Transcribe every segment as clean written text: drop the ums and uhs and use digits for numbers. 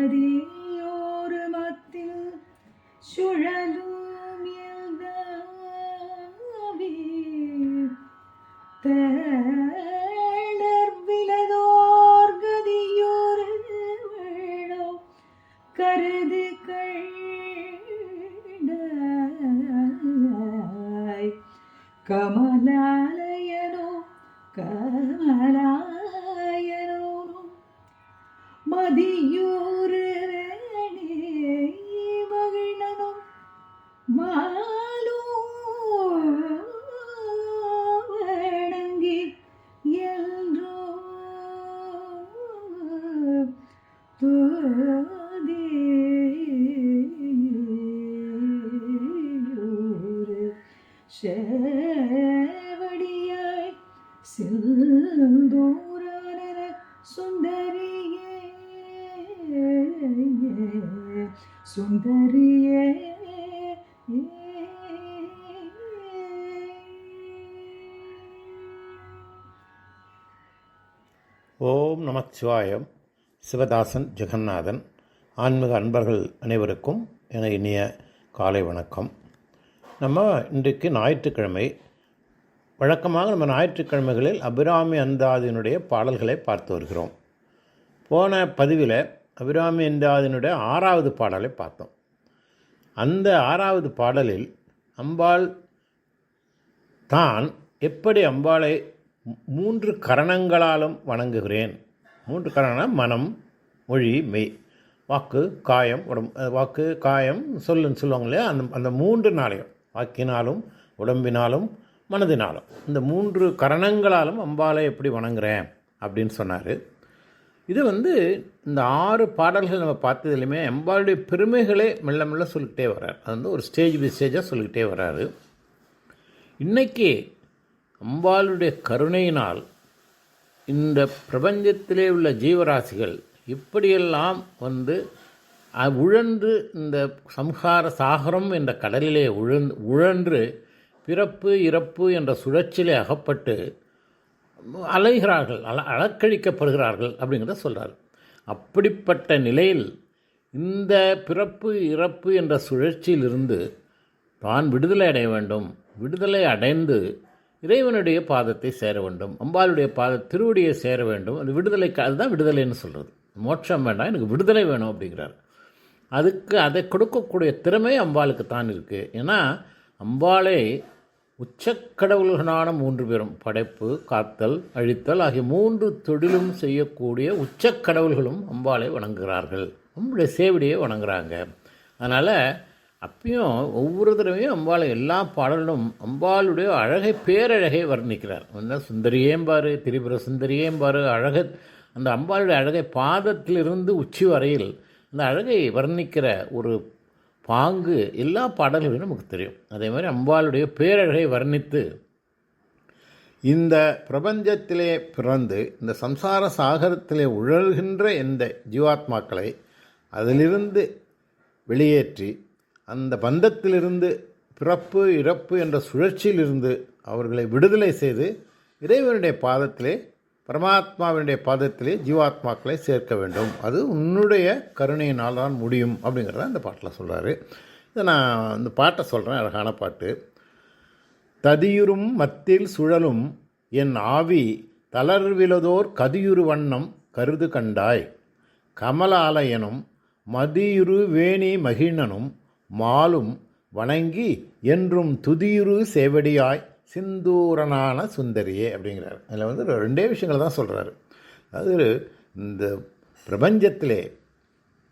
தரியோர் மத்தில் சுழலும் எல்தாவி தேளர் விலதோர் கதியோர் வேளோ கருது கண்டாய் கமலாலயனோ கமலாயனோ மதியூர் மகிழனும் மாலோ வணங்கி எல்ரோ தூதியூர் சேவடியாய் சிந்தூரான சுந்தரியே சுந்தரியே. ஓம் நமச்சிவாயம். சிவதாசன் ஜெகநாதன். ஆன்மீக அன்பர்கள் அனைவருக்கும் என இனிய காலை வணக்கம். நம்ம இன்றைக்கு ஞாயிற்றுக்கிழமை. வழக்கமாக நம்ம ஞாயிற்றுக்கிழமைகளில் அபிராமி அந்தாதியினுடைய பாடல்களை பார்த்து வருகிறோம். போன பதிவில் அபிராமி அந்தாதியினுடைய 6வது பாடலை பார்த்தோம். அந்த 6வது பாடலில் அம்பாள் தான் எப்படி அம்பாளை 3 கரணங்களாலும் வணங்குகிறேன். 3 கரணம் மனம், மொழி, மெய், வாக்கு, காயம், உடம்பு. வாக்கு, காயம், சொல்லுன்னு சொல்லுவாங்க இல்லையா, அந்த 3 நாளையும், வாக்கினாலும் உடம்பினாலும் மனதினாலும், இந்த 3 கரணங்களாலும் அம்பாளை எப்படி வணங்குறேன் அப்படின்னு சொன்னார். இது இந்த 6 பாடல்கள் நம்ம பார்த்ததுலையுமே அம்பாளுடைய பெருமைகளே மெல்ல மெல்ல சொல்லிக்கிட்டே வர்றார். அது ஒரு ஸ்டேஜ் பை ஸ்டேஜாக சொல்லிக்கிட்டே வர்றாரு. இன்றைக்கி அம்பாளுடைய கருணையினால் இந்த பிரபஞ்சத்திலே உள்ள ஜீவராசிகள் இப்படியெல்லாம் உழன்று இந்த சம்ஹார சாகரம் என்ற கடலிலே உழன்று பிறப்பு இறப்பு என்ற சுழற்சியிலே அகப்பட்டு அலைகிறார்கள், அலக்கழிக்கப்படுகிறார்கள் அப்படிங்கிறத சொல்கிறார். அப்படிப்பட்ட நிலையில் இந்த பிறப்பு இறப்பு என்ற சுழற்சியிலிருந்து தான் விடுதலை அடைய வேண்டும். விடுதலை அடைந்து இறைவனுடைய பாதத்தை சேர வேண்டும், அம்பாளுடைய திருவடியை சேர வேண்டும். அது விடுதலைக்கு, அதுதான் விடுதலைன்னு சொல்கிறது. மோட்சம் வேண்டாம், எனக்கு விடுதலை வேணும் அப்படிங்கிறார். அதை கொடுக்கக்கூடிய திறமை அம்பாளுக்கு தான் இருக்குது. ஏன்னா அம்பாளை உச்சக்கடவுள்களான 3 பேரும், படைப்பு, காத்தல், அழித்தல் ஆகிய 3 தொழிலும் செய்யக்கூடிய உச்சக்கடவுள்களும் அம்பாளை வணங்குகிறார்கள், நம்முடைய சேவடியை வணங்குறாங்க. அதனால் அப்பயும் ஒவ்வொரு தடவையும் அம்பாளை எல்லா பாடலும் அம்பாளுடைய அழகை, பேரழகை வர்ணிக்கிறார். சுந்தரியேம்பார், திரிபுர சுந்தரியேம்பார். அந்த அம்பாளுடைய அழகை பாதத்திலிருந்து உச்சி வரையில் அந்த அழகை வர்ணிக்கிற ஒரு பாங்கு எல்லா பாடல்களும் நமக்கு தெரியும். அதே மாதிரி அம்பாளுடைய பேரழகை வர்ணித்து இந்த பிரபஞ்சத்திலே பிறந்து இந்த சம்சார சாகரத்திலே உழல்கின்ற இந்த ஜீவாத்மாக்களை அதிலிருந்து வெளியேற்றி அந்த பந்தத்திலிருந்து, பிறப்பு இறப்பு என்ற சுழற்சியிலிருந்து அவர்களை விடுதலை செய்து இறைவனுடைய பாதத்திலே, பரமாத்மாவினுடைய பாதத்திலே ஜீவாத்மாக்களை சேர்க்க வேண்டும். அது உன்னுடைய கருணையினால் தான் முடியும் அப்படிங்கிறத அந்த பாட்டில் சொல்கிறாரு. இதை நான் இந்த பாட்டை சொல்கிறேன், அழகான பாட்டு. ததியுறும் மத்தில் சுழலும் என் ஆவி தளர்விலதோர் கதியுறு வண்ணம் கருது கண்டாய் கமலாலயனும் மதியுறு வேணி மகிழனும் மாலும் வணங்கி என்றும் துதியுறு சேவடியாய் சிந்தூரனான சுந்தரியே அப்படிங்கிறார். அதில் 2 விஷயங்கள் தான் சொல்கிறாரு. அதாவது இந்த பிரபஞ்சத்திலே,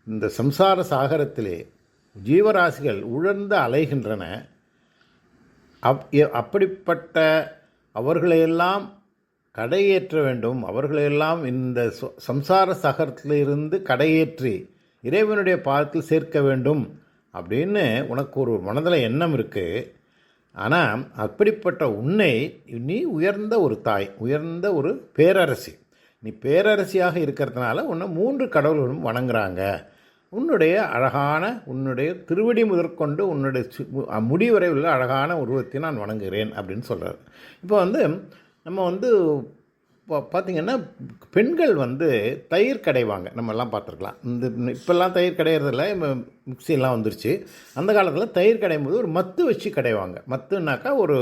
இந்த சம்சார சாகரத்திலே ஜீவராசிகள் உழந்து அலைகின்றன. அப்படிப்பட்ட அவர்களையெல்லாம் கடையேற்ற வேண்டும், அவர்களையெல்லாம் இந்த சம்சார சாகரத்திலிருந்து கடையேற்றி இறைவனுடைய பாதத்தில் சேர்க்க வேண்டும் அப்படின்னு உனக்கு ஒரு மனதில் எண்ணம் இருக்குது. ஆனால் அப்படிப்பட்ட உன்னை நீ உயர்ந்த ஒரு தாய், உயர்ந்த ஒரு பேரரசி. நீ பேரரசியாக இருக்கிறதுனால உன்னை 3 கடவுள்களும் வணங்குறாங்க. உன்னுடைய அழகான, உன்னுடைய திருவடி முதற்கொண்டு உன்னுடைய முடிவரை உள்ள அழகான உருவத்தை நான் வணங்குகிறேன் அப்படின்னு சொல்கிறார். இப்போ நம்ம பார்த்திங்கன்னா பெண்கள் வந்து தயிர் கடைவாங்க. நம்மெல்லாம் பார்த்துருக்கலாம். இப்போல்லாம் தயிர் கடையிறதில்ல, மிக்சிலாம் வந்துருச்சு. அந்த காலத்தில் தயிர் கடையும் போது ஒரு மத்து வச்சு கடைவாங்க. மத்துனாக்கா ஒரு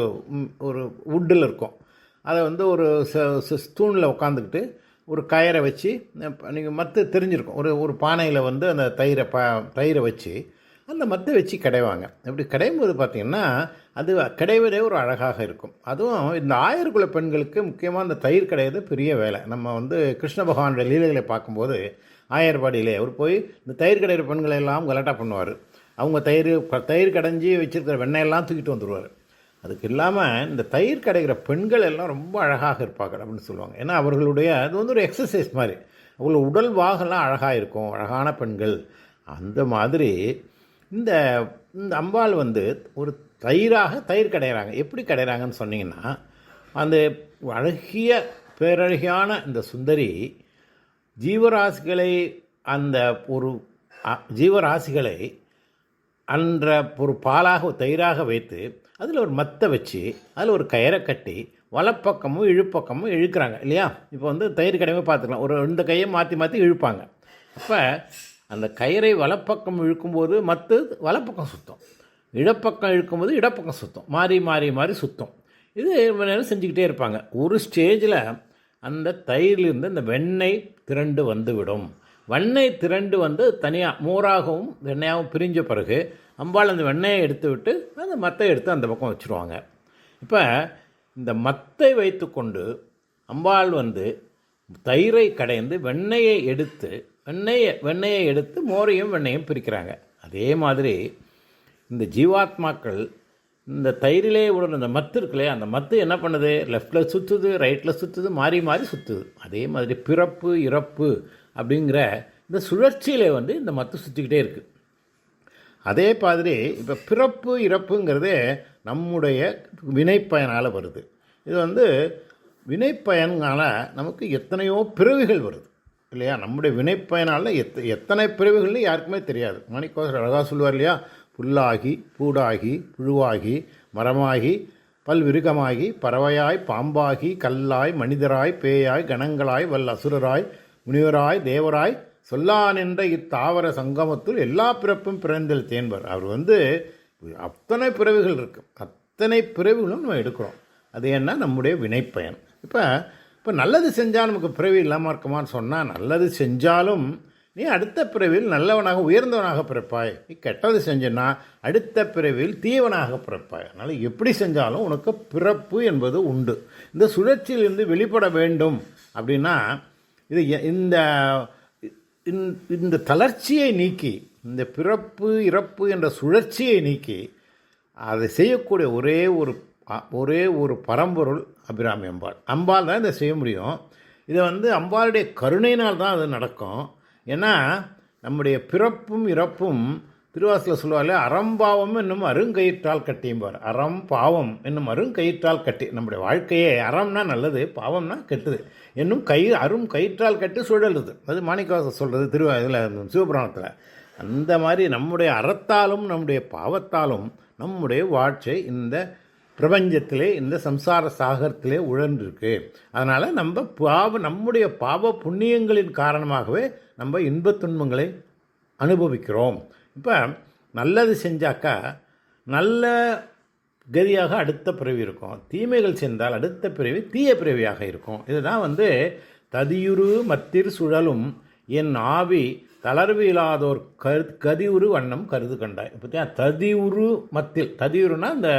ஒரு வுட்டில் இருக்கும். அதை வந்து ஒரு ஸ்டூனில் உட்காந்துக்கிட்டு ஒரு கயரை வச்சு, நீங்கள் மத்து தெரிஞ்சிருக்கும், ஒரு பானையில் வந்து அந்த தயிரை வச்சு அந்த மத்தை வச்சு கடைவாங்க. இப்படி கடையும் போது பார்த்திங்கன்னா அது கடைவதே ஒரு அழகாக இருக்கும். அதுவும் இந்த ஆயர்குல பெண்களுக்கு முக்கியமாக அந்த தயிர் கடையிறது பெரிய வேலை. நம்ம வந்து கிருஷ்ண பகவானுடைய லீலைகளை பார்க்கும்போது ஆயர்பாடியிலே அவர் போய் இந்த தயிர் கடையிற பெண்களை எல்லாம் கலாட்டா பண்ணுவார். அவங்க தயிர் கடைஞ்சி வச்சுருக்கிற வெண்ணெயெல்லாம் தூக்கிட்டு வந்துடுவார். அதுக்கு இல்லாமல் இந்த தயிர் கடைகிற பெண்கள் எல்லாம் ரொம்ப அழகாக இருப்பாங்க அப்படின்னு சொல்லுவாங்க. ஏன்னா அவர்களுடைய அது வந்து ஒரு எக்ஸசைஸ் மாதிரி, அவங்களோட உடல் வாகெல்லாம் அழகாக இருக்கும், அழகான பெண்கள். அந்த மாதிரி இந்த அம்பாள் வந்து ஒரு தயிர் கடையிறாங்க. எப்படி கடையிறாங்கன்னு சொன்னீங்கன்னா, அந்த அழகிய பேரழகியான இந்த சுந்தரி ஜீவராசிகளை அன்ற ஒரு பாலாக தயிராக வைத்து அதில் ஒரு மத்தை வச்சு அதில் ஒரு கயிறை கட்டி வலப்பக்கமும் இழுப்பக்கமும் இழுக்கிறாங்க இல்லையா. இப்போ வந்து தயிர் கடையுமே பார்த்துக்கலாம், ஒரு 2 கையை மாற்றி மாற்றி இழுப்பாங்க. அப்போ அந்த கயிறை வலப்பக்கம் இழுக்கும்போது மத்து வலப்பக்கம் சுத்தம், இடப்பக்கம் இழுக்கும்போது இடப்பக்கம் சுத்தம், மாறி மாறி மாறி சுத்தம். இது நேரம் செஞ்சுக்கிட்டே இருப்பாங்க. ஒரு ஸ்டேஜில் அந்த தயிரிலிருந்து இந்த வெண்ணெய் திரண்டு வந்துவிடும். வெண்ணெய் திரண்டு வந்து தனியாக மோராகவும் வெண்ணெயாகவும் பிரிஞ்ச பிறகு அம்பாள் அந்த வெண்ணெயை எடுத்து விட்டு அந்த மத்தை எடுத்து அந்த பக்கம் வச்சுருவாங்க. இப்போ இந்த மத்தை வைத்து கொண்டு அம்பாள் வந்து தயிரை கடைந்து வெண்ணெயை எடுத்து மோரையும் வெண்ணெயும் பிரிக்கிறாங்க. அதே மாதிரி இந்த ஜீவாத்மாக்கள் இந்த தயிரிலே உள்ள அந்த மத்து இருக்குல்லையே, அந்த மத்து என்ன பண்ணுது, லெஃப்டில் சுற்றுது, ரைட்டில் சுற்றுது, மாறி மாறி சுற்றுது. அதே மாதிரி பிறப்பு இறப்பு அப்படிங்கிற இந்த சுழற்சியிலே வந்து இந்த மத்து சுற்றிக்கிட்டே இருக்குது. அதே மாதிரி இப்போ பிறப்பு இறப்புங்கிறதே நம்முடைய வினைப்பயனால் வருது. இது வந்து வினைப்பயனால் நமக்கு எத்தனையோ பிறவிகள் வருது இல்லையா. நம்முடைய வினைப்பயனால் எத்தனை பிறவிகள்னு யாருக்குமே தெரியாது. மாணிக்கவாசகர் அழகாக சொல்லுவார் இல்லையா, புல்லாகி பூடாகி புழுவாகி மரமாகி பல்விருகமாகி பறவையாய் பாம்பாகி கல்லாய் மனிதராய் பேயாய் கணங்களாய் வல்ல அசுரராய் முனிவராய் தேவராய் சொல்லா நின்ற இத்தாவர சங்கமத்துள் எல்லா பிறப்பும் பிறந்தல் தேன்பர். அவர் வந்து அத்தனை பிறவிகள் இருக்குது, அத்தனை பிறவிகளும் நம்ம எடுக்கிறோம். அது என்ன, நம்முடைய வினைப்பயன். இப்போ நல்லது செஞ்சால் நமக்கு பிறவி இல்லாமல் இருக்குமான்னு சொன்னால், நல்லது செஞ்சாலும் நீ அடுத்த பிறவியில் நல்லவனாக உயர்ந்தவனாக பிறப்பாய். நீ கெட்டது செஞ்சனா அடுத்த பிறவியில் தீவனாக பிறப்பாய். அதனால் எப்படி செஞ்சாலும் உனக்கு பிறப்பு என்பது உண்டு. இந்த சுழற்சியிலிருந்து வெளிப்பட வேண்டும் அப்படின்னா இது இந்த தளர்ச்சியை நீக்கி, இந்த பிறப்பு இறப்பு என்ற சுழற்சியை நீக்கி அதை செய்யக்கூடிய ஒரே ஒரு பரம்பொருள் அபிராமி அம்பாள் தான் இதை செய்ய முடியும். இதை வந்து அம்பாளுடைய கருணையினால் தான் அது நடக்கும். ஏன்னா நம்முடைய பிறப்பும் இறப்பும் திருவாசல சொல்லுவாள், அறம்பாவம் என்னும் அருங்கயிற்றால் கட்டியும்பார். அறம் பாவம் என்னும் அருங்கயிற்றால் கட்டி, நம்முடைய வாழ்க்கையே அறம்னா நல்லது, பாவம்னா கெட்டது என்னும் அரும் கயிற்றால் கட்டி சுழலுது. அது மாணிக்கவாசகர் சொல்கிறது இதில் சிவபுராணத்தில். அந்த மாதிரி நம்முடைய அறத்தாலும் நம்முடைய பாவத்தாலும் நம்முடைய வாழ்க்கை இந்த பிரபஞ்சத்திலே, இந்த சம்சார சாகரத்திலே உழன்றிருக்கு. அதனால் நம்முடைய பாவ புண்ணியங்களின் காரணமாகவே நம்ம இன்பத் துன்பங்களை அனுபவிக்கிறோம். இப்போ நல்லது செஞ்சாக்கா நல்ல கதியாக அடுத்த பிறவி இருக்கும், தீமைகள் சென்றால் அடுத்த பிறவி தீய பிறவியாக இருக்கும். இதுதான் வந்து ததியுரு மத்திர் சுழலும் என் ஆவி தளர்வு இல்லாதோர் கதியுரு வண்ணம் கருது கண்டாய். பார்த்தீங்கன்னா ததியுரு மத்தில், ததியுருனா இந்த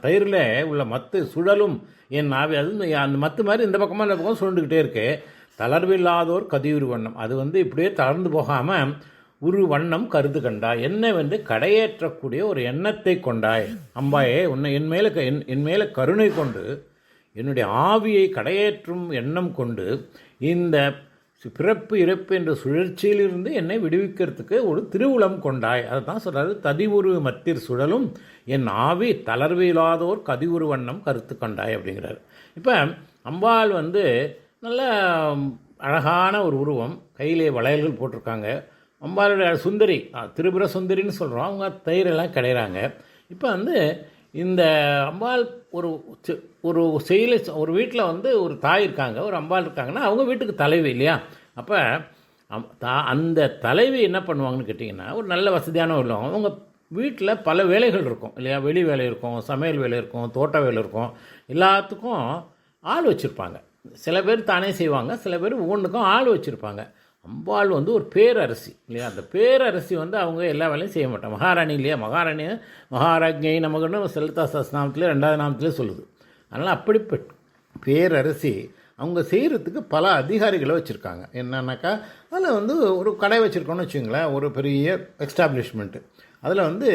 தயிரில் உள்ள மத்து, சுழலும் என் ஆவி, அது அந்த மத்து மாதிரி இந்த பக்கமாக இந்த பக்கம் சுழண்டுக்கிட்டே இருக்கு. தளர்வு இல்லாதோர் கதியுரு வண்ணம், அது வந்து இப்படியே தளர்ந்து போகாமல் ஒரு வண்ணம் கருது கண்டாய். என்னை வந்து கடையேற்றக்கூடிய ஒரு எண்ணத்தை கொண்டாய் அம்பாயே. உன்னை என் மேலே கருணை கொண்டு என்னுடைய ஆவியை கடையேற்றும் எண்ணம் கொண்டு இந்த பிறப்பு இறப்பு என்ற சுழற்சியிலிருந்து என்னை விடுவிக்கிறதுக்கு ஒரு திருவுளம் கொண்டாய். அதை தான் சொல்கிறாரு, ததிவுரு மத்திர் சுழலும் என் ஆவி தளர்வு இல்லாதோர் கதிவுரு வண்ணம் கருத்து கொண்டாய் அப்படிங்கிறார். இப்போ அம்பாள் வந்து நல்ல அழகான ஒரு உருவம், கையிலே வளையல்கள் போட்டிருக்காங்க. அம்பாளுடைய சுந்தரி, திரிபுர சுந்தரின்னு சொல்கிறோம். அவங்க தயிரெல்லாம் கிடையிறாங்க. இப்போ வந்து இந்த அம்பாள் ஒரு ஒரு செயலை ஒரு வீட்டில் வந்து ஒரு தாய் இருக்காங்க, ஒரு அம்பாள் இருக்காங்கன்னா அவங்க வீட்டுக்கு தலைவி இல்லையா. அப்போ அந்த தலைவி என்ன பண்ணுவாங்கன்னு கேட்டிங்கன்னா, ஒரு நல்ல வசதியான உள்ளவங்க, அவங்க வீட்டில் பல வேலைகள் இருக்கும் இல்லையா. வெளி வேலை இருக்கும், சமையல் வேலை இருக்கும், தோட்ட வேலை இருக்கும், எல்லாத்துக்கும் ஆள் வச்சுருப்பாங்க. சில பேர் தானே செய்வாங்க, சில பேர் ஒவ்வொன்றுக்கும் ஆள் வச்சுருப்பாங்க. அம்பாள் வந்து ஒரு பேரரசி இல்லையா. அந்த பேரரசி வந்து அவங்க எல்லா வேலையும் செய்ய மாட்டாங்க. மகாராணி இல்லையா, மகாராணி மகாராஜ்ஞை நமக்குன்னு லலிதா சஹஸ்ரநாமத்திலே 2வது நாமத்திலே சொல்லுது. அதனால் அப்படிப்பட்ட பேரரசி அவங்க செய்கிறதுக்கு பல அதிகாரிகளை வச்சுருக்காங்க. என்னன்னாக்கா, அதில் வந்து ஒரு கடை வச்சுருக்கோன்னு வச்சுங்களேன், ஒரு பெரிய எஸ்டாப்ளிஷ்மெண்ட்டு. அதில் வந்து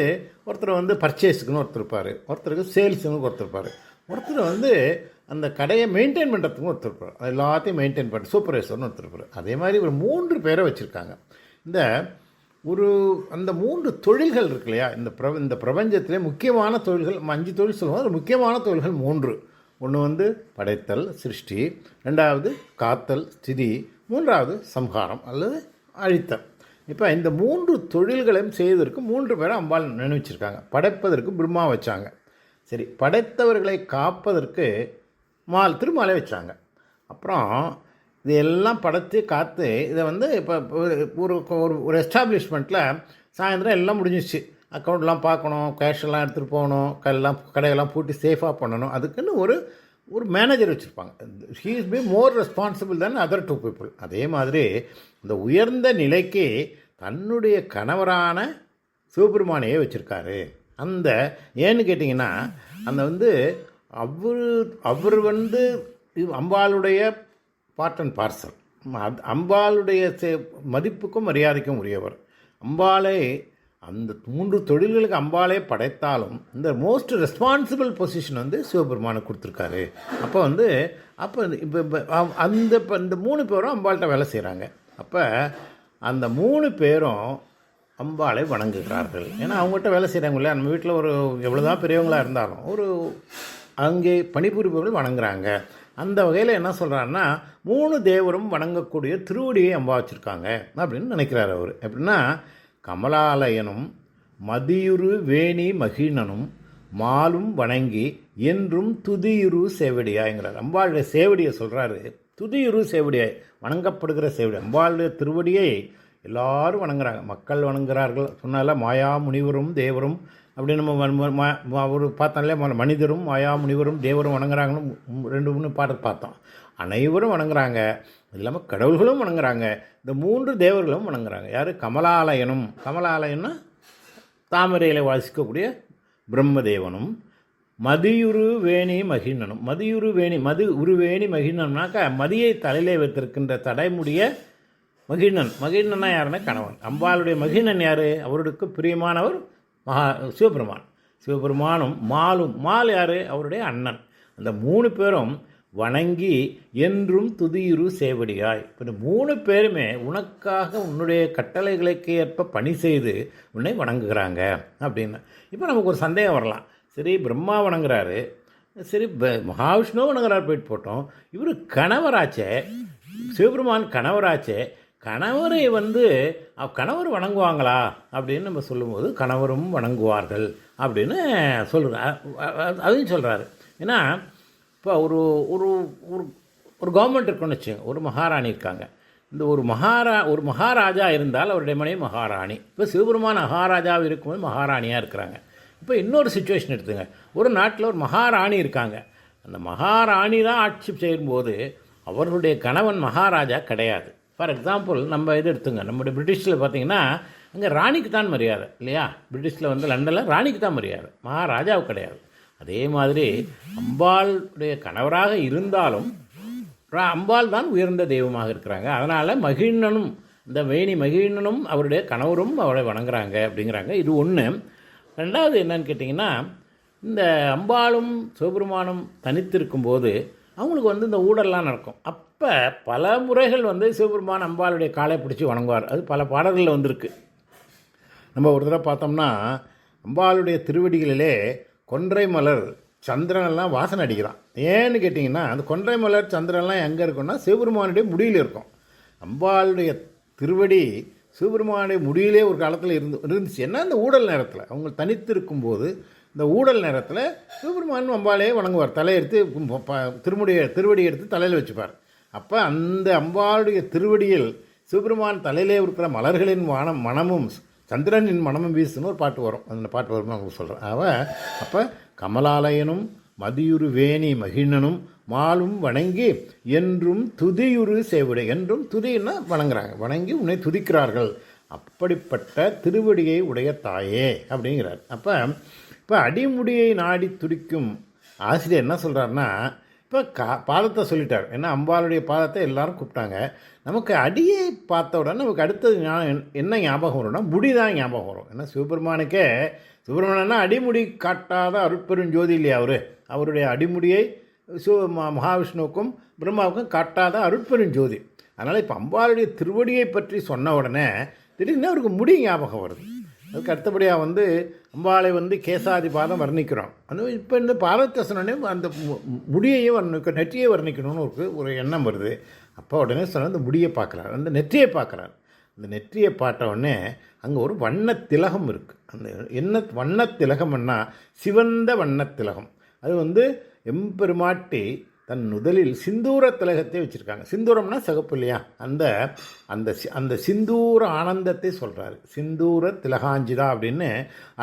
ஒருத்தர் வந்து பர்ச்சேஸுக்குன்னு ஒருத்தர் இருப்பார், ஒருத்தருக்கு சேல்ஸுன்னு ஒருத்தர் இருப்பார், ஒருத்தர் வந்து அந்த கடையை மெயின்டைன் பண்ணுறதுக்கும் ஒருத்தர் இருப்பார், எல்லாத்தையும் மெயின்டைன் பண்ணுற சூப்பர்வைசர்னு ஒருத்தர் இருப்பார். அதே மாதிரி ஒரு 3 பேரை வச்சுருக்காங்க. இந்த அந்த 3 தொழில்கள் இருக்கு இல்லையா, இந்த பிரபஞ்சத்திலே முக்கியமான தொழில்கள் 5 தொழில் சொல்லுவோம். அது முக்கியமான தொழில்கள் 3. ஒன்று வந்து படைத்தல் சிருஷ்டி, 2வது காத்தல் ஸ்திதி, 3வது சம்ஹாரம் அல்லது அழித்தல். இப்போ இந்த 3 தொழில்களையும் செய்வதற்கு 3 பேரை அம்பாள் நினைச்சிருக்காங்க. படைப்பதற்கு பிரம்மா வச்சாங்க. சரி, படைத்தவர்களை காப்பதற்கு திருமாலை வச்சாங்க. அப்புறம் இதையெல்லாம் படைத்து காத்து இதை வந்து இப்போ ஒரு ஒரு எஸ்டாப்ளிஷ்மெண்ட்டில் சாயந்தரம் எல்லாம் முடிஞ்சிச்சு. அக்கௌண்ட்லாம் பார்க்கணும், கேஷெல்லாம் எடுத்துகிட்டு போகணும், கடையெல்லாம் பூட்டி சேஃபாக பண்ணணும். அதுக்குன்னு ஒரு மேனேஜர் வச்சுருப்பாங்க. He is be more responsible then other 2 people. அதே மாதிரி இந்த உயர்ந்த நிலைக்கு தன்னுடைய கணவரான சிவபெருமானையே வச்சுருக்காரு. அந்த ஏன்னு கேட்டிங்கன்னா, அந்த வந்து அவர் வந்து அம்பாளுடைய பார்ட் அண்ட் பார்சல். அம்பாளுடைய மதிப்புக்கும் மரியாதைக்கும் உரியவர். அம்பாளை அந்த 3 தொழில்களுக்கு அம்பாளே படைத்தாலும் இந்த மோஸ்ட் ரெஸ்பான்சிபிள் பொசிஷன் வந்து சிவபெருமானுக்கு கொடுத்துருக்காரு. அப்போ இப்போ இந்த 3 பேரும் அம்பாள்கிட்ட வேலை செய்கிறாங்க. அப்போ அந்த 3 பேரும் அம்பாளை வணங்குகிறார்கள். ஏன்னா அவங்ககிட்ட வேலை செய்கிறாங்க இல்லையா. நம்ம வீட்டில் ஒரு எவ்வளோதான் பெரியவங்களாக இருந்தாலும் அங்கே பணிபுரிபவர்கள் வணங்குறாங்க. அந்த வகையில் என்ன சொல்கிறாருன்னா, 3 தேவரும் வணங்கக்கூடிய திருவடியை அம்பா வச்சுருக்காங்க அப்படின்னு நினைக்கிறார் அவர். எப்படின்னா, கமலாலயனும் மதியுரு வேணி மகிழனும் மாலும் வணங்கி என்றும் துதியுரு சேவடியாய்ங்கிறார். அம்பாளுடைய சேவடியை சொல்கிறாரு. துதியுரு சேவடியாய், வணங்கப்படுகிற சேவடி. அம்பாளுடைய திருவடியை எல்லாரும் வணங்குறாங்க, மக்கள் வணங்குகிறார்கள். சொன்னால மாயா முனிவரும் தேவரும் அப்படின்னு நம்ம ஒரு பார்த்தாலே மனிதரும் மாயா முனிவரும் தேவரும் வணங்குறாங்கன்னு 2-3 பாடல் பார்த்தோம். அனைவரும் வணங்குறாங்க. அது இல்லாமல் கடவுள்களும் வணங்குறாங்க. இந்த 3 தேவர்களும் வணங்குறாங்க. யார்? கமலாலயம்னா தாமரையில் வாசிக்கக்கூடிய பிரம்மதேவனும் மதியுரு வேணி மகிழனும். உருவேணி மகிழனம்னாக்கா மதியை தலையிலே வைத்திருக்கின்ற தடைமுடிய மகிழன்னா யாருன்னா கணவன். அம்பாளுடைய மகிழன் யார்? அவருக்கு பிரியமானவர் சிவபெருமானும் மால் யார்? அவருடைய அண்ணன். அந்த 3 பேரும் வணங்கி என்றும் துதியுரு சேவடியாய். இப்போ இந்த 3 பேருமே உனக்காக உன்னுடைய கட்டளைகளுக்கு ஏற்ப பணி செய்து உன்னை வணங்குகிறாங்க அப்படின்னு. இப்போ நமக்கு ஒரு சந்தேகம் வரலாம். சரி, பிரம்மா வணங்குறாரு, சரி மகாவிஷ்ணு வணங்குறாரு, போயிட்டு போட்டோம். இவர் கணவராச்சே, சிவபெருமான் கணவராச்சே, கணவரை வந்து கணவர் வணங்குவாங்களா அப்படின்னு நம்ம சொல்லும்போது கணவரும் வணங்குவார்கள் அப்படின்னு சொல்கிறார். அதையும் சொல்கிறாரு. ஏன்னா இப்போ ஒரு கவர்மெண்ட் இருக்குன்னு வச்சுங்க, ஒரு மகாராணி இருக்காங்க. இந்த ஒரு மகாராஜா இருந்தால் அவருடைய மனைவி மகாராணி. இப்போ சிவபெருமான் மகாராஜாவாக இருக்கும்போது மகாராணியாக இருக்கிறாங்க. இப்போ இன்னொரு சுச்சுவேஷன் எடுத்துங்க. ஒரு நாட்டில் ஒரு மகாராணி இருக்காங்க. அந்த மகாராணி தான் ஆட்சி செய்யும்போது அவர்களுடைய கணவன் மகாராஜா கிடையாது. ஃபார் எக்ஸாம்பிள் நம்ம இது எடுத்துங்க, நம்முடைய பிரிட்டிஷில் பார்த்திங்கன்னா அங்கே ராணிக்கு தான் மரியாதை இல்லையா. பிரிட்டிஷில் வந்து லண்டனில் ராணிக்கு தான் மரியாதை, மகாராஜாவுக்கு கிடையாது. அதே மாதிரி அம்பாளுடைய கணவராக இருந்தாலும் அம்பாள் தான் உயர்ந்த தெய்வமாக இருக்கிறாங்க. அதனால் மகிழனும் இந்த வேணி மகிழனும் அவருடைய கணவரும் அவரை வணங்குறாங்க அப்படிங்கிறாங்க. இது ஒன்று. 2வது என்னன்னு கேட்டிங்கன்னா, இந்த அம்பாளும் சிவபெருமானும் தனித்திருக்கும்போது அவங்களுக்கு வந்து இந்த ஊடல்லாம் நடக்கும். அப்போ பல முறைகள் வந்து சிவபெருமான் அம்பாளுடைய காலை பிடிச்சி வணங்குவார். அது பல பாடல்களில் வந்திருக்கு. நம்ம ஒரு தடவை பார்த்தோம்னா, அம்பாளுடைய திருவடிகளிலே கொன்றை மலர் சந்திரனெல்லாம் வாசனை அடிக்கிறான். ஏன்னு கேட்டிங்கன்னா, அந்த கொன்றை மலர் சந்திரன்லாம் எங்கே இருக்குன்னா சிவபெருமானுடைய முடியில் இருக்கும். அம்பாளுடைய திருவடி சிவபெருமானுடைய முடியிலே ஒரு காலத்தில் இருந்துச்சு. என்ன, இந்த ஊடல் நேரத்தில் அவங்க தனித்து இருக்கும்போது இந்த ஊடல் நேரத்தில் சிவபெருமான் அம்பாளையே வணங்குவார். தலையெடுத்து திருவடி எடுத்து தலையில் வச்சுப்பார். அப்போ அந்த அம்பாளுடைய திருவடியில் சிவபெருமான் தலையிலே இருக்கிற மலர்களின் மனமும் சந்திரனின் மனமும் வீசுன்னு ஒரு பாட்டு வரும். அந்த பாட்டு வரும்னு அவங்க சொல்கிறேன். அப்போ கமலாலயனும் மதியுரு வேணி மகிழனும் மாலும் வணங்கி என்றும் துதியுரு சேவிடை. என்றும் துதின்னா வணங்குறாங்க, வணங்கி உன்னை துதிக்கிறார்கள். அப்படிப்பட்ட திருவடியை உடைய தாயே அப்படிங்கிறார். இப்போ அடிமுடியை நாடி துடிக்கும் ஆசிரியர் என்ன சொல்கிறாருன்னா, இப்போ பாதத்தை சொல்லிட்டார். ஏன்னா அம்பாளுடைய பாதத்தை எல்லாரும் கூப்பிட்டாங்க. நமக்கு அடியை பார்த்த உடனே நமக்கு அடுத்தது என்ன ஞாபகம் வரும்னா முடி தான் ஞாபகம் வரும். ஏன்னா சிவபெருமானா அடிமுடி காட்டாத அருட்பெருஞ்சோதி இல்லையா அவருடைய அடிமுடியை மகாவிஷ்ணுவுக்கும் பிரம்மாவுக்கும் காட்டாத அருட்பெருஞ்சோதி. அதனால் இப்போ அம்பாளுடைய திருவடியை பற்றி சொன்ன உடனே திடீர்னு அவருக்கு முடி ஞாபகம் வருது. அதுக்கு அடுத்தபடியாக அம்பாளை கேசாதி பாதம் வர்ணிக்கிறோம். இப்போ இந்த பாதத்தை சொன்னோடனே அந்த முடியையும் நெற்றியை வர்ணிக்கணும்னு ஒரு எண்ணம் வருது. அப்போ உடனே சொன்ன அந்த முடியை பார்க்குறாரு, அந்த நெற்றியை பார்க்குறாரு. அந்த நெற்றியை பார்த்த உடனே அங்கே ஒரு வண்ணத்திலகம் இருக்குது. அந்த வண்ணத்திலகம்னா சிவந்த வண்ணத்திலகம். அது எம்பெருமாட்டி தன் முதலில் சிந்தூர திலகத்தை வச்சுருக்காங்க. சிந்தூரம்னா சிகப்பு இல்லையா? அந்த சிந்தூர ஆனந்தத்தை சொல்கிறாரு. சிந்தூர திலகாஞ்சிதா அப்படின்னு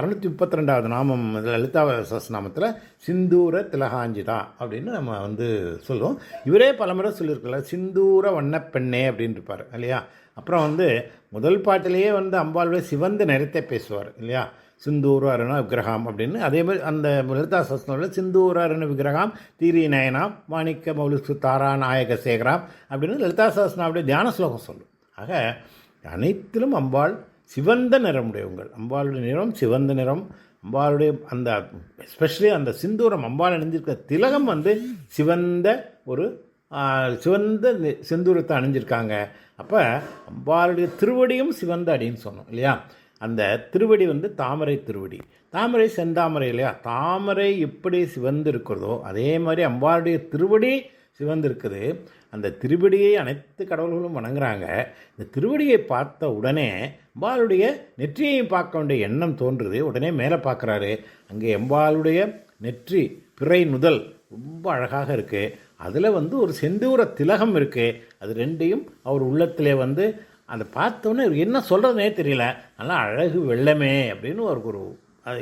632வது நாமம் லலிதா சஹஸ்ரநாமத்தில் சிந்தூர திலகாஞ்சிதா அப்படின்னு நம்ம சொல்லுவோம். இவரே பலமுறை சொல்லியிருக்கல சிந்தூர வண்ணப்பெண்ணே அப்படின்னு இருப்பார் இல்லையா? அப்புறம் முதல் பாட்டிலேயே அம்பாளுடைய சிவந்த நிறத்தை பேசுவார் இல்லையா? சிந்தூர அருண விக்கிரகம் அப்படின்னு. அதே மாதிரி அந்த லலிதா சஹஸ்ரநாமத்தில் சிந்தூர அருண விக்கிரகம் தீரி நயனாம் மாணிக்க மௌலிசு தாரா நாயக சேகராம் அப்படின்னு லலிதா சஹஸ்ரநாமுடைய தியான ஸ்லோகம் சொல்லும். ஆக அனைத்திலும் அம்பாள் சிவந்த நிறமுடையவங்கள். அம்பாளுடைய நிறம் சிவந்த நிறம். அம்பாளுடைய அந்த எஸ்பெஷலி அந்த சிந்தூரம் அம்பாள் அணிஞ்சிருக்கிற திலகம் சிவந்த ஒரு சிவந்த சிந்தூரத்தை அணிஞ்சிருக்காங்க. அப்போ அம்பாளுடைய திருவடியும் சிவந்த அடின்னு சொன்னோம் இல்லையா? அந்த திருவடி தாமரை திருவடி. தாமரை செந்தாமரை இல்லையா? தாமரை எப்படி சிவந்து இருக்கிறதோ அதே மாதிரி அம்பாளுடைய திருவடி சிவந்து இருக்குது. அந்த திருவடியை அனைத்து கடவுள்களும் வணங்குறாங்க. இந்த திருவடியை பார்த்த உடனே அம்பாளுடைய நெற்றியையும் பார்க்க வேண்டிய எண்ணம் தோன்றுது. உடனே மேலே பார்க்குறாரு. அங்கே அம்பாளுடைய நெற்றி பிறை நுதல் ரொம்ப அழகாக இருக்குது. அதில் ஒரு செந்தூர திலகம் இருக்குது. அது ரெண்டையும் அவர் உள்ளத்திலே அதை பார்த்தோன்னே என்ன சொல்கிறதுனே தெரியல. நல்லா அழகு வெள்ளமே அப்படின்னு ஒரு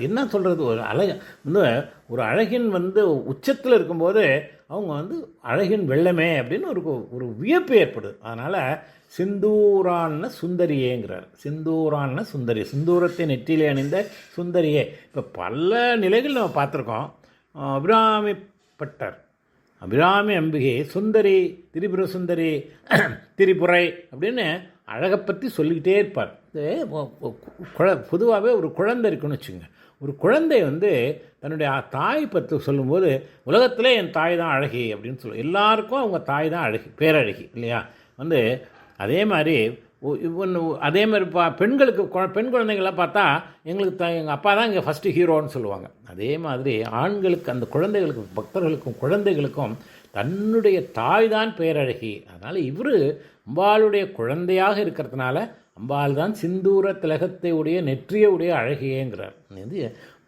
என்ன சொல்கிறது, ஒரு ஒரு அழகின் உச்சத்தில் இருக்கும்போது அவங்க அழகின் வெள்ளமே அப்படின்னு ஒரு வியப்பு ஏற்படுது. அதனால் சிந்தூரான சுந்தரியேங்கிறார். சிந்தூரான சுந்தரி, சிந்தூரத்தை நெற்றியிலே அணிந்த சுந்தரியே. இப்போ பல நிலைகள் நம்ம பார்த்துருக்கோம். அபிராமி பட்டர், அபிராமி அம்பிகை, சுந்தரி, திரிபுர சுந்தரி, திரிபுரை அப்படின்னு அழகை பற்றி சொல்லிக்கிட்டே இருப்பார். பொதுவாகவே ஒரு குழந்தை இருக்குன்னு வச்சுங்க. ஒரு குழந்தை தன்னுடைய தாய் பற்றி சொல்லும்போது உலகத்திலே என் தாய் தான் அழகி அப்படின்னு சொல்லுவோம். எல்லாருக்கும் அவங்க தாய் தான் அழகி, பேரழகி இல்லையா? அதே மாதிரி பெண்களுக்கு பெண் குழந்தைங்களாம் பார்த்தா எங்களுக்கு எங்கள் அப்பா தான் இங்கே ஃபஸ்ட்டு ஹீரோன்னு சொல்லுவாங்க. அதே மாதிரி ஆண்களுக்கு அந்த குழந்தைகளுக்கும் பக்தர்களுக்கும் குழந்தைகளுக்கும் தன்னுடைய தாய் தான் பேரழகி. அதனால் இவர் அம்பாளுடைய குழந்தையாக இருக்கிறதுனால அம்பாள் தான் சிந்தூர திலகத்தை உடைய நெற்றிய உடைய அழகியேங்கிறார்.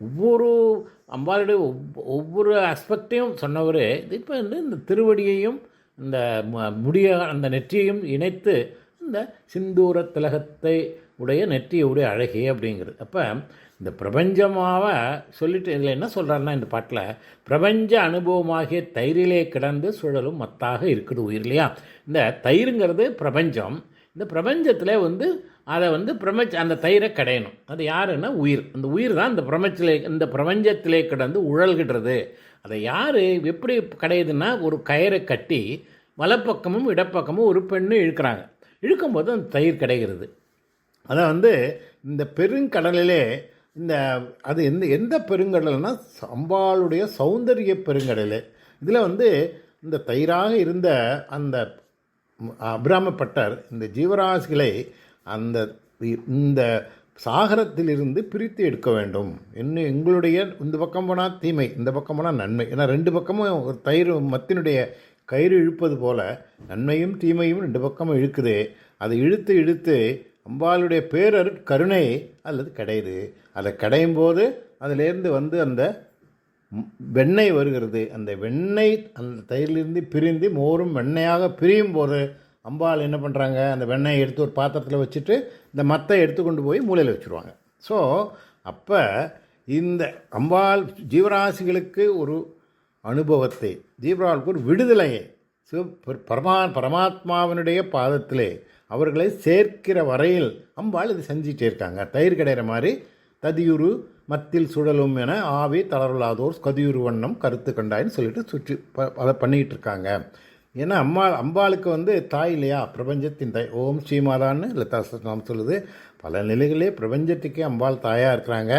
ஒவ்வொரு அம்பாளுடைய ஒவ்வொரு ஆஸ்பெக்டையும் சொன்னவர். இப்போ இந்த திருவடியையும் இந்த அந்த நெற்றியையும் இணைத்து இந்த சிந்தூர திலகத்தை உடைய நெற்றியுடைய அழகே அப்படிங்கிறது. அப்போ இந்த பிரபஞ்சமாக சொல்லிட்டு இதில் என்ன சொல்கிறாருன்னா, இந்த பாட்டில் பிரபஞ்ச அனுபவமாகிய தயிரிலே கிடந்து சுழலும் மத்தாக இருக்குது உயிர் இல்லையா? இந்த தயிருங்கிறது பிரபஞ்சம். இந்த பிரபஞ்சத்தில் அதை அந்த தயிரை கடையணும். அது யாருன்னா உயிர். அந்த உயிர் தான் இந்த பிரபஞ்சத்திலே கிடந்து உழல்கின்றது. அதை யார் எப்படி கடையுதுன்னா, ஒரு கயிறை கட்டி வலப்பக்கமும் இடப்பக்கமும் ஒரு பெண்ணு இழுக்கிறாங்க. இழுக்கும்போது அந்த தயிர் கிடைக்கிறது. அதை இந்த பெருங்கடலிலே அது எந்த பெருங்கடல்னா அம்பாளுடைய சௌந்தரிய பெருங்கடல். இதில் இந்த தயிராக இருந்த அந்த அபிராமப்பட்டர் இந்த ஜீவராசிகளை இந்த சாகரத்திலிருந்து பிரித்து எடுக்க வேண்டும். இன்னும் எங்களுடைய இந்த பக்கம் போனால் தீமை, இந்த பக்கம் போனால் நன்மை. ஏன்னா ரெண்டு பக்கமும் ஒரு தயிர் மத்தினுடைய கயிறு இழுப்பது போல் நன்மையும் தீமையும் ரெண்டு பக்கமும் இழுக்குது. அதை இழுத்து அம்பாளுடைய பேரர் கருணை அல்லது கடையுது. அதை கடையும் போது அதிலேருந்து வந்து அந்த வெண்ணெய் வருகிறது. அந்த வெண்ணெய் அந்த தயிரிலிருந்து பிரிந்து மோரும் வெண்ணெயாக பிரியும் போது அம்பாள் என்ன பண்ணுறாங்க, அந்த வெண்ணெயை எடுத்து ஒரு பாத்திரத்தில் வச்சுட்டு இந்த மத்தை எடுத்து கொண்டு போய் மூலையில் வச்சுருவாங்க. ஸோ அப்போ இந்த அம்பாள் ஜீவராசிகளுக்கு ஒரு அனுபவத்தை, ஜீவராளுக்கு ஒரு விடுதலையை பரமாத்மாவினுடைய பாதத்திலே அவர்களை சேர்க்கிற வரையில் அம்பாள் இது செஞ்சிட்டே இருக்காங்க. தயிர் கிடைக்கிற மாதிரி ததியுரு மத்தில் சுழலும் என ஆவி தளரலாதோர் கதியுரு வண்ணம் கருத்து கண்டாயின்னு சொல்லிட்டு சுற்றி அதை பண்ணிக்கிட்டு இருக்காங்க. ஏன்னா அம்பாளுக்கு வந்து தாய் இல்லையா, பிரபஞ்சத்தின் தாய். ஓம் ஸ்ரீமாதான்னு லதா சஹஸ்ரநாமம் சொல்லுது. பல நிலைகளே பிரபஞ்சத்துக்கே அம்பாள் தாயாக இருக்கிறாங்க.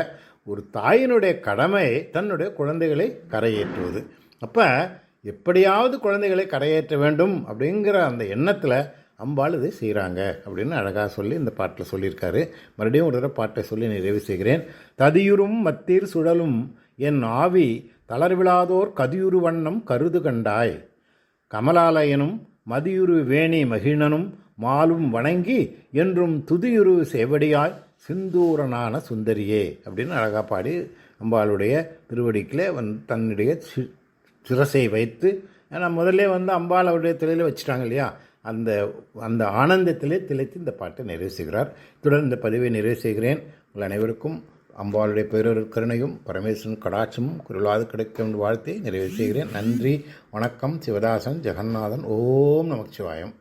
ஒரு தாயினுடைய கடமை தன்னுடைய குழந்தைகளை கரையேற்றுவது. அப்போ எப்படியாவது குழந்தைகளை கரையேற்ற வேண்டும் அப்படிங்கிற அந்த எண்ணத்தில் அம்பாள் இதை செய்கிறாங்க அப்படின்னு அழகாக சொல்லி இந்த பாட்டில் சொல்லியிருக்காரு. மறுபடியும் ஒரு தடவை பாட்டை சொல்லி நிறைவு செய்கிறேன். ததியுறும் மத்தீர் சுழலும் என் ஆவி தளர்விழாதோர் கதியுரு வண்ணம் கருது கண்டாய், கமலாலயனும் மதியுரு வேணி மகிழனும் மாலும் வணங்கி என்றும் துதியுரு சேவடியாய் சிந்தூரனான சுந்தரியே அப்படின்னு அழகாக பாடி அம்பாளுடைய திருவடிக்கில் தன்னுடைய சிரசை வைத்து, ஏன்னா முதல்ல வந்து அம்பாள் அவருடைய தலையில் வச்சுட்டாங்க இல்லையா, அந்த அந்த ஆனந்தத்திலே திளைத்து இந்த பாட்டை நிறைவு செய்கிறார். இத்துடன் இந்த பதிவை நிறைவு செய்கிறேன். உங்கள் அனைவருக்கும் அம்பாளுடைய பேரொரு கருணையும் பரமேஸ்வரன் கடாட்சமும் குரலாது கிடைக்கும் வாழ்த்தை நிறைவு செய்கிறேன். நன்றி, வணக்கம். சிவதாசன், ஜெகநாதன். ஓம் நமச்சிவாயம்.